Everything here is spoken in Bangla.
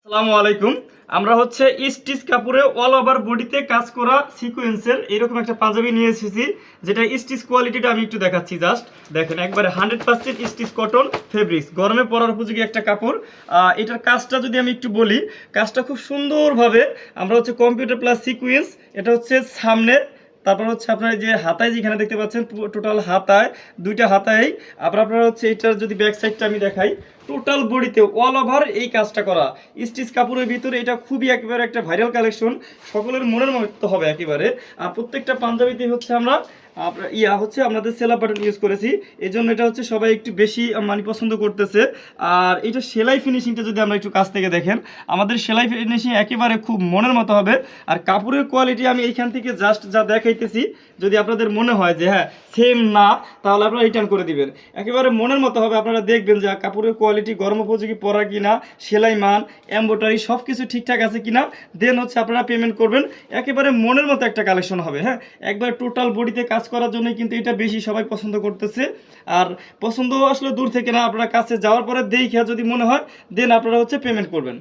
আসসালামু আলাইকুম। আমরা হচ্ছে স্টিচ কাপড়ে অল ওভার বডিতে কাজ করা সিকোয়েন্সের এরকম একটা পাঞ্জাবি নিয়ে এসেছি, যেটা স্টিচ কোয়ালিটিটা আমি একটু দেখাচ্ছি। জাস্ট দেখেন, একবারে 100% স্টিচ কটন ফেব্রিক্স, গরমে পরার উপযোগী একটা কাপড়। এটার কাজটা যদি আমি একটু বলি, কাজটা খুব সুন্দরভাবে আমরা হচ্ছে কম্পিউটার প্লাস সিকোয়েন্স, এটা হচ্ছে সামনে, তারপর হচ্ছে আপনার যে হাতায় যেখানে দেখতে পাচ্ছেন টোটাল হাতায়, দুইটা হাতায় আপনারা হচ্ছে এটার যদি ব্যাক সাইডটা আমি দেখাই, টোটাল বডিতে অল ওভার এই কাজটা করা স্টিচ কাপড়ের ভিতরে। এটা খুবই একেবারে একটা ভাইরাল কালেকশন, সকলের মনের মতো হবে একেবারে। আর প্রত্যেকটা পাঞ্জাবিতে হচ্ছে আমরা আপনাদের সেলার বাটন ইউজ করেছি, এই জন্য এটা হচ্ছে সবাই একটু বেশি মানে পছন্দ করতেছে। আর এটা সেলাই ফিনিশিংটা যদি আমরা একটু কাছ থেকে দেখেন, আমাদের সেলাই ফিনিশিং একেবারে খুব মনের মতো হবে। আর কাপড়ের কোয়ালিটি আমি এইখান থেকে জাস্ট যা দেখাইতেছি, যদি আপনাদের মনে হয় যে হ্যাঁ সেম না, তাহলে আপনারা রিটার্ন করে দিবেন। একেবারে মনের মতো হবে, আপনারা দেখবেন যে কাপড়ের কোয়ালিটি গরম উপযোগী পরা কিনা, সেলাই মান, এমব্রয়ডারি সব কিছু ঠিকঠাক আছে কিনা, দেন হচ্ছে আপনারা পেমেন্ট করবেন। একেবারে মনের মতো একটা কালেকশন হবে। হ্যাঁ, একবার টোটাল বডিতে কাজ করার জন্যই কিন্তু এটা বেশি সবাই পছন্দ করতেছে। আর পছন্দ আসলে দূর থেকে না, আপনারা কাছে যাওয়ার পরে দেখে যদি মনে হয় দেন আপনারা হচ্ছে পেমেন্ট করবেন।